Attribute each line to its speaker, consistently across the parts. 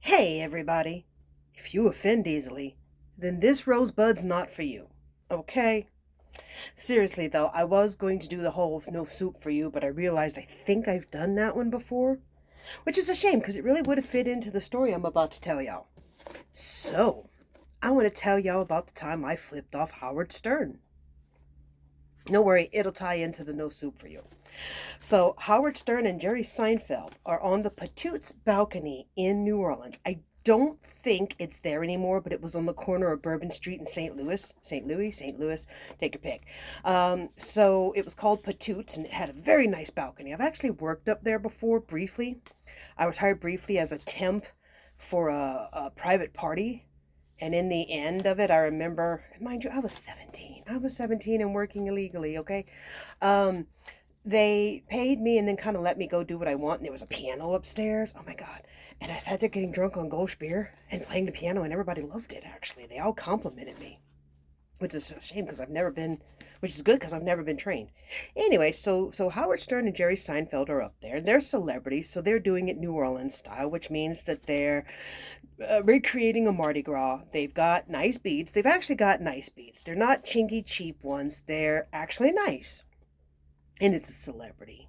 Speaker 1: Hey, everybody. If you offend easily, then this rosebud's not for you. Okay? Seriously, though, I was going to do the whole no soup for you, but I realized I think I've done that one before, which is a shame because it really would have fit into the story I'm about to tell y'all. So, I want to tell y'all about the time I flipped off Howard Stern. No worry, it'll tie into the no soup for you. So, Howard Stern and Jerry Seinfeld are on the Patoot's balcony in New Orleans. I don't think it's there anymore, but it was on the corner of Bourbon Street in St. Louis. St. Louis, take your pick. So, it was called Patoot's and it had a very nice balcony. I've actually worked up there before briefly. I was hired briefly as a temp for a private party. And in the end of it, I remember, mind you, I was 17. I was 17 and working illegally, okay? Um, they paid me and then kind of let me go do what I want. And there was a piano upstairs. Oh my God. And I sat there getting drunk on Gulch beer and playing the piano, and everybody loved it, actually. They all complimented me, which is a shame because I've never been, which is good because I've never been trained. Anyway, so Howard Stern and Jerry Seinfeld are up there. They're celebrities, so they're doing it New Orleans style, which means that they're recreating a Mardi Gras. They've got nice beads. They've actually got nice beads. They're not chinky cheap ones. They're actually nice. And it's a celebrity.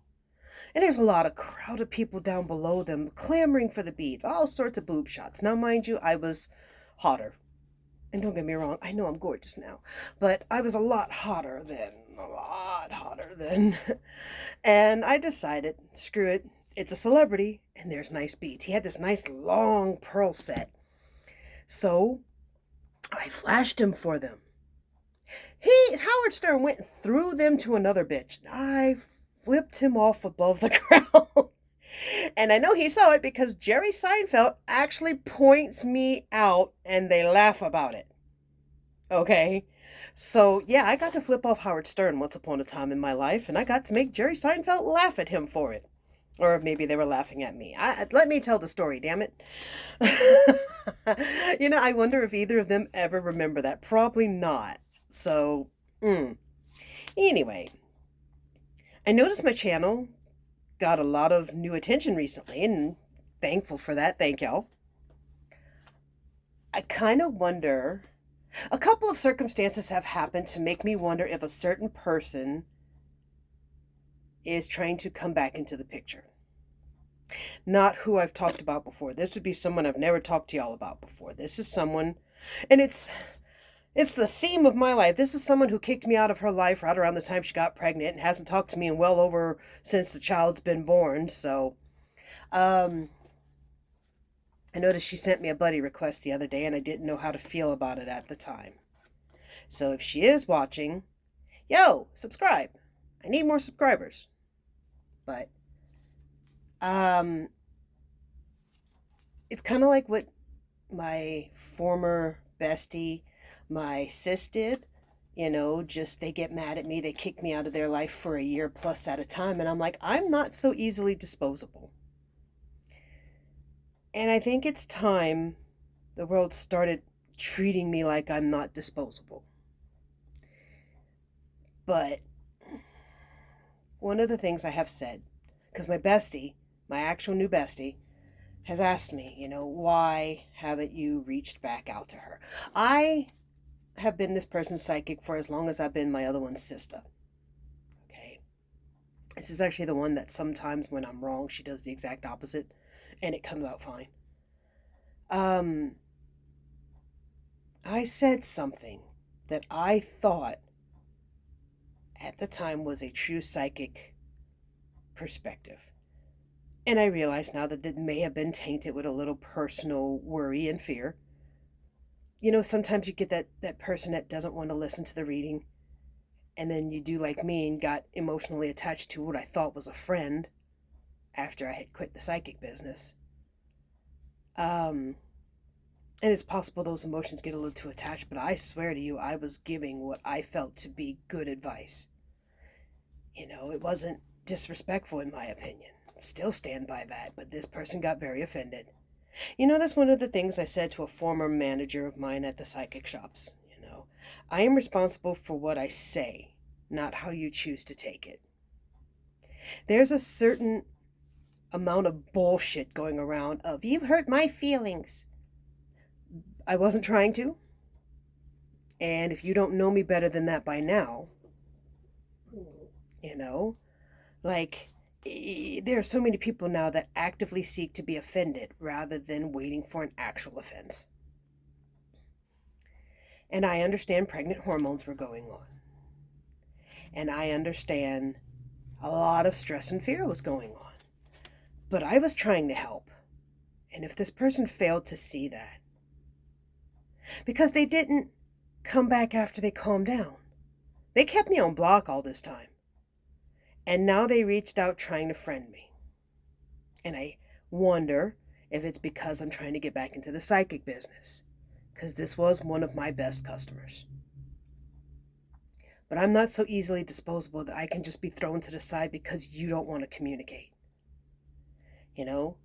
Speaker 1: And there's a lot of crowd of people down below them clamoring for the beads, all sorts of boob shots. Now, mind you, I was hotter. And don't get me wrong, I know I'm gorgeous now, but I was a lot hotter then. A lot hotter then. And I decided, screw it, it's a celebrity, and there's nice beads. He had this nice long pearl set. So I flashed him for them. Howard Stern went and threw them to another bitch. I flipped him off above the crowd. And I know he saw it because Jerry Seinfeld actually points me out and they laugh about it. Okay? So, yeah, I got to flip off Howard Stern once upon a time in my life, and I got to make Jerry Seinfeld laugh at him for it. Or maybe they were laughing at me. Let me tell the story, damn it. I wonder if either of them ever remember that. Probably not. So, anyway, I noticed my channel got a lot of new attention recently, and thankful for that. Thank y'all. I kind of wonder, a couple of circumstances have happened to make me wonder if a certain person is trying to come back into the picture. Not who I've talked about before. This would be someone I've never talked to y'all about before. This is someone, and it's the theme of my life. This is someone who kicked me out of her life right around the time she got pregnant and hasn't talked to me in well over since the child's been born. So, I noticed she sent me a buddy request the other day and I didn't know how to feel about it at the time. So if she is watching, yo, subscribe. I need more subscribers. But, it's kind of like what my former bestie, my sis did. Just they get mad at me, they kick me out of their life for a year plus at a time, and I'm like, I'm not so easily disposable. And I think it's time the world started treating me like I'm not disposable. But one of the things I have said, because my bestie, my actual new bestie, has asked me, why haven't you reached back out to her? I have been this person's psychic for as long as I've been my other one's sister. Okay. This is actually the one that sometimes when I'm wrong, she does the exact opposite and it comes out fine. I said something that I thought at the time was a true psychic perspective. And I realize now that it may have been tainted with a little personal worry and fear. Sometimes you get that person that doesn't want to listen to the reading. And then you do like me and got emotionally attached to what I thought was a friend after I had quit the psychic business. And it's possible those emotions get a little too attached, but I swear to you, I was giving what I felt to be good advice. It wasn't disrespectful in my opinion. Still stand by that, but this person got very offended. That's one of the things I said to a former manager of mine at the psychic shops. I am responsible for what I say, not how you choose to take it. There's a certain amount of bullshit going around of, "You've hurt my feelings." I wasn't trying to. And if you don't know me better than that by now, you know, like, there are so many people now that actively seek to be offended rather than waiting for an actual offense. And I understand pregnant hormones were going on. And I understand a lot of stress and fear was going on. But I was trying to help. And if this person failed to see that, because they didn't come back after they calmed down, they kept me on block all this time. And now they reached out trying to friend me. And I wonder if it's because I'm trying to get back into the psychic business. Because this was one of my best customers. But I'm not so easily disposable that I can just be thrown to the side because you don't want to communicate. You know,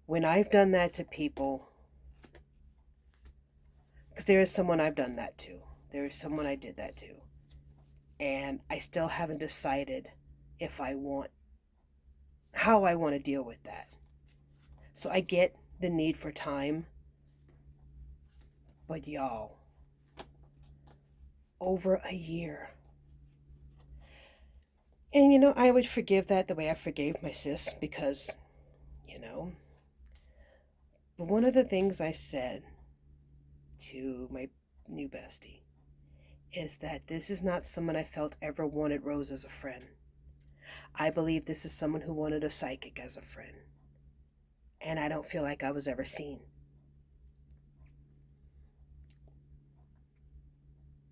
Speaker 1: when I've done that to people, because there is someone I've done that to. There is someone I did that to. And I still haven't decided how I want to deal with that. So I get the need for time. But y'all, over a year. And I would forgive that the way I forgave my sis because, but one of the things I said to my new bestie is that this is not someone I felt ever wanted Rose as a friend. I believe this is someone who wanted a psychic as a friend. And I don't feel like I was ever seen.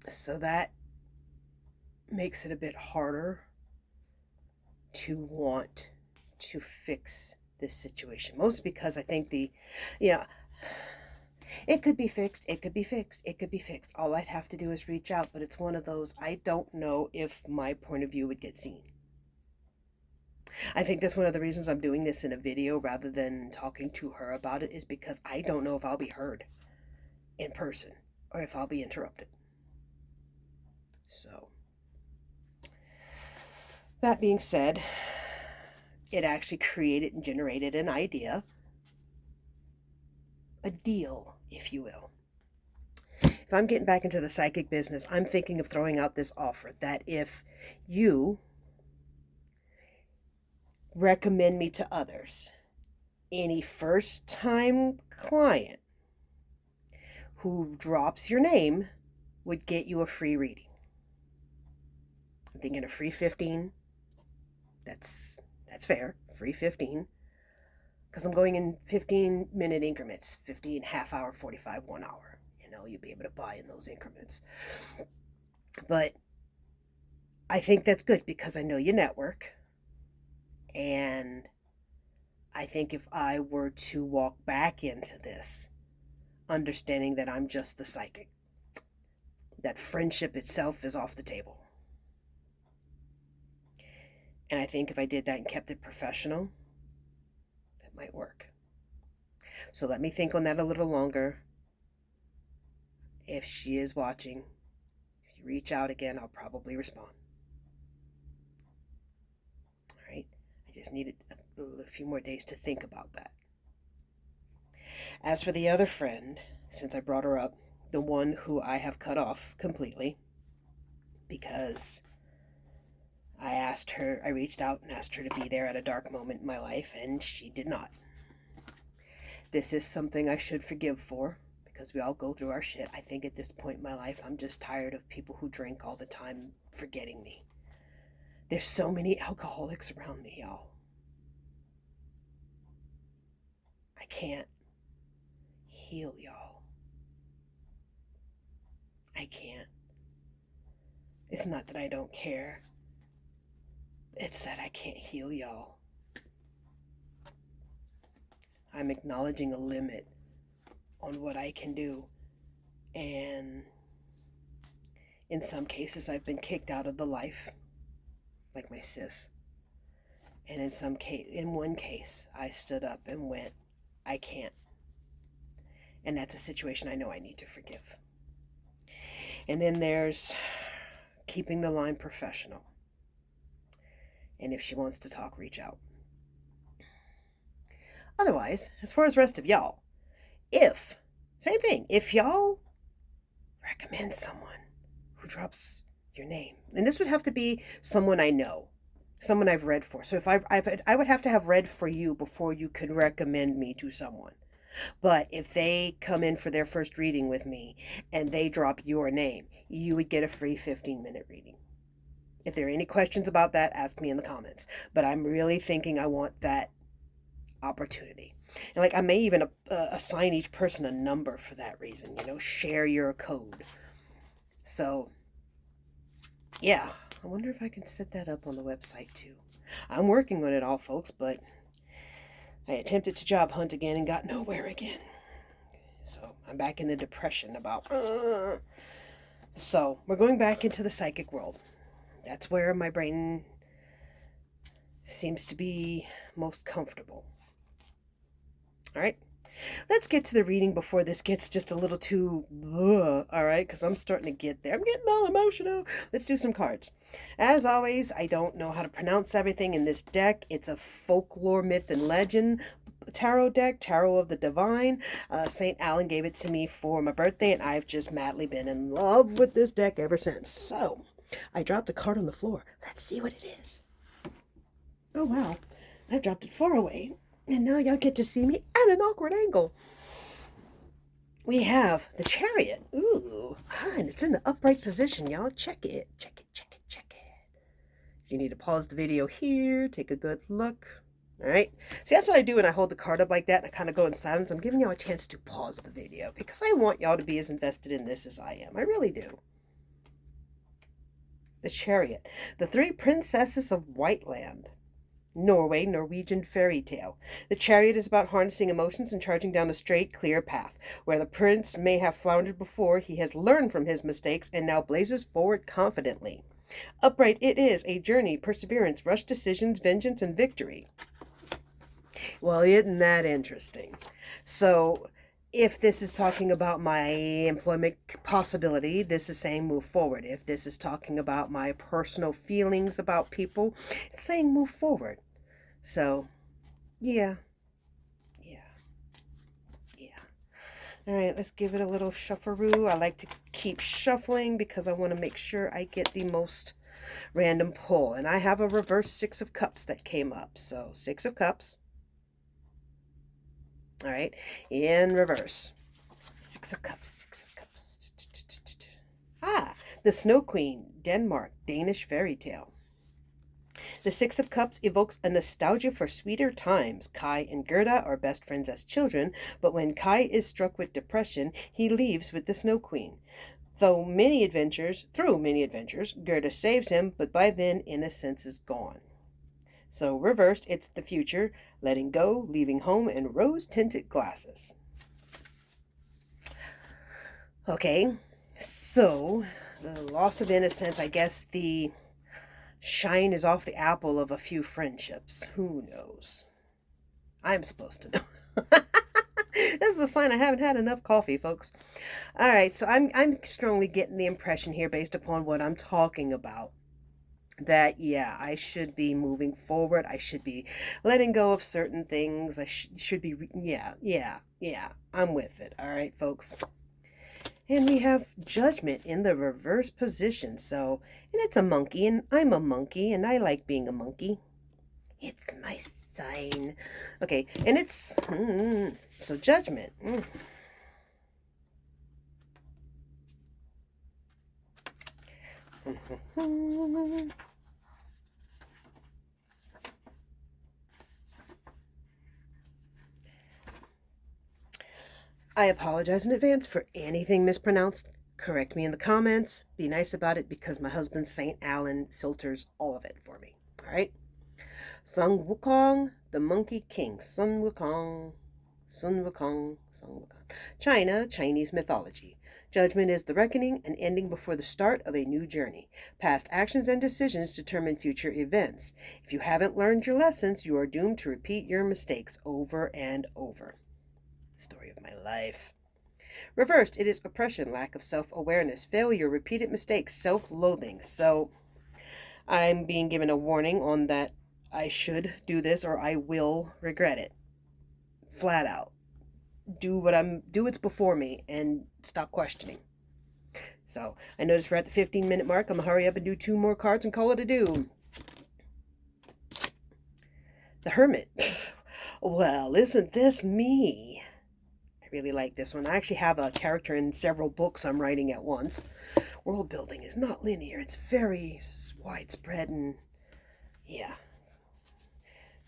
Speaker 1: So that makes it a bit harder to want to fix this situation. Mostly because I think it could be fixed, it could be fixed, it could be fixed. All I'd have to do is reach out, but it's one of those, I don't know if my point of view would get seen. I think that's one of the reasons I'm doing this in a video rather than talking to her about it, is because I don't know if I'll be heard in person or if I'll be interrupted. So, that being said, it actually created and generated an idea, a deal, if you will. If I'm getting back into the psychic business, I'm thinking of throwing out this offer that if you recommend me to others, any first-time client who drops your name would get you a free reading. I'm thinking a free 15. That's fair. Free 15. Because I'm going in 15-minute increments. 15, half hour, 45, 1 hour. You'll be able to buy in those increments. But I think that's good because I know you network. And I think if I were to walk back into this, understanding that I'm just the psychic, that friendship itself is off the table. And I think if I did that and kept it professional, that might work. So let me think on that a little longer. If she is watching, if you reach out again, I'll probably respond. All right? I just needed a few more days to think about that. As for the other friend, since I brought her up, the one who I have cut off completely, because I reached out and asked her to be there at a dark moment in my life, and she did not. This is something I should forgive for, because we all go through our shit. I think at this point in my life, I'm just tired of people who drink all the time forgetting me. There's so many alcoholics around me, y'all. I can't heal y'all. I can't. It's not that I don't care. It's that I can't heal y'all. I'm acknowledging a limit on what I can do. And in some cases, I've been kicked out of the life, like my sis. And in one case, I stood up and went, I can't. And that's a situation I know I need to forgive. And then there's keeping the line professional. And if she wants to talk, reach out. Otherwise, as far as the rest of y'all, same thing, if y'all recommend someone who drops your name, and this would have to be someone I know, someone I've read for. So if I would have to have read for you before you could recommend me to someone. But if they come in for their first reading with me and they drop your name, you would get a free 15-minute reading. If there are any questions about that, ask me in the comments. But I'm really thinking I want that opportunity. And like I may even assign each person a number for that reason, share your code. So, yeah, I wonder if I can set that up on the website too. I'm working on it all, folks, but I attempted to job hunt again and got nowhere again. So I'm back in the depression about. So we're going back into the psychic world. That's where my brain seems to be most comfortable. All right, let's get to the reading before this gets just a little too, all right, because I'm starting to get there. I'm getting all emotional. Let's do some cards. As always, I don't know how to pronounce everything in this deck. It's a folklore, myth, and legend tarot deck, Tarot of the Divine. St. Alan gave it to me for my birthday, and I've just madly been in love with this deck ever since. So, I dropped a card on the floor. Let's see what it is. Oh, wow. I dropped it far away. And now y'all get to see me at an awkward angle. We have the Chariot. Ooh, and it's in the upright position, y'all. Check it. Check it, check it, check it. You need to pause the video here. Take a good look. All right. See, that's what I do when I hold the card up like that and I kind of go in silence. I'm giving y'all a chance to pause the video because I want y'all to be as invested in this as I am. I really do. The Chariot. The Three Princesses of Whiteland. Norway, Norwegian fairy tale. The Chariot is about harnessing emotions and charging down a straight, clear path. Where the prince may have floundered before, he has learned from his mistakes and now blazes forward confidently. Upright, it is a journey, perseverance, rushed decisions, vengeance, and victory. Well, isn't that interesting? So, if this is talking about my employment possibility, this is saying move forward. If this is talking about my personal feelings about people, it's saying move forward. So, yeah. All right, let's give it a little shuffle-roo. I like to keep shuffling because I want to make sure I get the most random pull. And I have a reverse Six of Cups that came up. So, Six of Cups. All right, in reverse. Six of Cups, Six of Cups. The Snow Queen, Denmark, Danish fairy tale. The Six of Cups evokes a nostalgia for sweeter times. Kai and Gerda are best friends as children, but when Kai is struck with depression, he leaves with the Snow Queen. Through many adventures, Gerda saves him, but by then innocence is gone. So reversed, it's the future, letting go, leaving home, and rose-tinted glasses. Okay, so the loss of innocence, I guess the shine is off the apple of a few friendships. Who knows? I'm supposed to know. This is a sign I haven't had enough coffee, folks. All right, so I'm strongly getting the impression here based upon what I'm talking about that, yeah, I should be moving forward. I should be letting go of certain things. I should be, yeah, I'm with it. All right, folks. And we have Judgment in the reverse position. So, and it's a monkey, and I'm a monkey, and I like being a monkey. It's my sign. Okay, and it's, so Judgment. I apologize in advance for anything mispronounced. Correct me in the comments. Be nice about it because my husband, St. Alan, filters all of it for me. All right? Sun Wukong, the Monkey King. Sun Wukong. China, Chinese mythology. Judgment is the reckoning, an ending before the start of a new journey. Past actions and decisions determine future events. If you haven't learned your lessons, you are doomed to repeat your mistakes over and over. Story of my life. Reversed, it is oppression, lack of self-awareness, failure, repeated mistakes, self-loathing. So I'm being given a warning on that I should do this or I will regret it. flat out. Do what's before me and stop questioning. So I noticed we're at the 15-minute mark. I'm gonna hurry up and do 2 more cards and call it a do. The Hermit. Well, isn't this me? I really like this one. I actually have a character in several books I'm writing at once. World building is not linear. It's very widespread and yeah.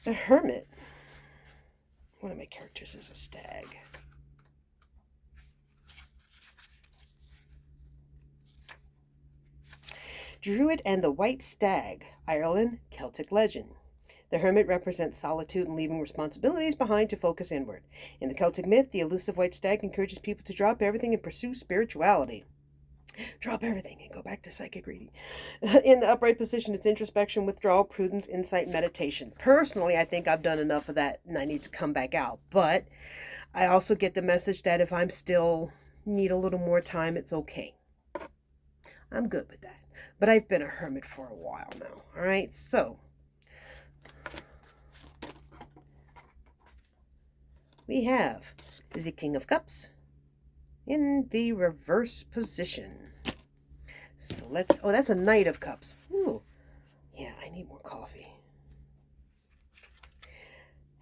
Speaker 1: The Hermit. One of my characters is a stag. Druid and the White Stag, Ireland, Celtic legend. The hermit represents solitude and leaving responsibilities behind to focus inward. In the Celtic myth, the elusive white stag encourages people to drop everything and pursue spirituality. Drop everything and go back to psychic reading. In the upright position, it's introspection, withdrawal, prudence, insight, meditation. Personally, I think I've done enough of that and I need to come back out. But I also get the message that if I'm still need a little more time, it's okay. I'm good with that. But I've been a hermit for a while now. All right, so we have the King of Cups in the reverse position. So oh, that's a Knight of Cups. Ooh, yeah, I need more coffee.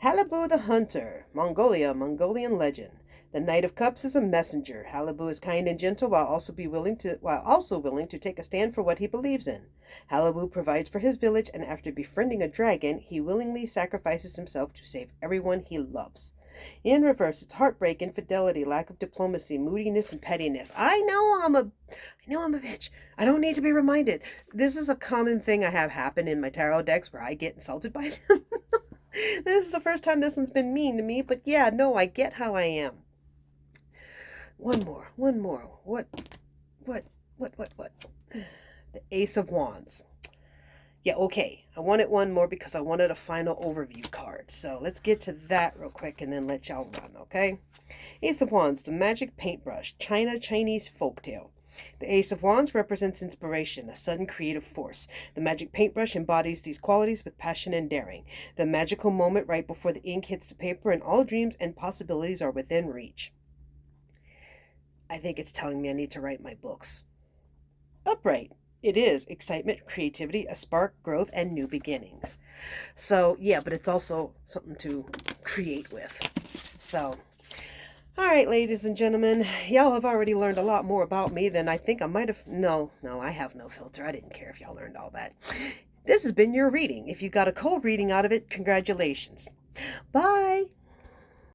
Speaker 1: Halabu the Hunter, Mongolia, Mongolian legend. The Knight of Cups is a messenger. Halabu is kind and gentle while also willing to take a stand for what he believes in. Halabu provides for his village, and after befriending a dragon, he willingly sacrifices himself to save everyone he loves. In reverse, it's heartbreak, infidelity, lack of diplomacy, moodiness, and pettiness. I know I'm a bitch. I don't need to be reminded. This is a common thing I have happen in my tarot decks where I get insulted by them. This is the first time this one's been mean to me, but yeah, no, I get how I am. One more. What? The Ace of Wands. Yeah, okay. I wanted one more because I wanted a final overview card. So let's get to that real quick and then let y'all run, okay? Ace of Wands, the magic paintbrush, Chinese folktale. The Ace of Wands represents inspiration, a sudden creative force. The magic paintbrush embodies these qualities with passion and daring. The magical moment right before the ink hits the paper and all dreams and possibilities are within reach. I think it's telling me I need to write my books. Upright. It is excitement, creativity, a spark, growth, and new beginnings. So, yeah, but it's also something to create with. So, all right, ladies and gentlemen, y'all have already learned a lot more about me than I think I might have. No, I have no filter. I didn't care if y'all learned all that. This has been your reading. If you got a cold reading out of it, congratulations. Bye.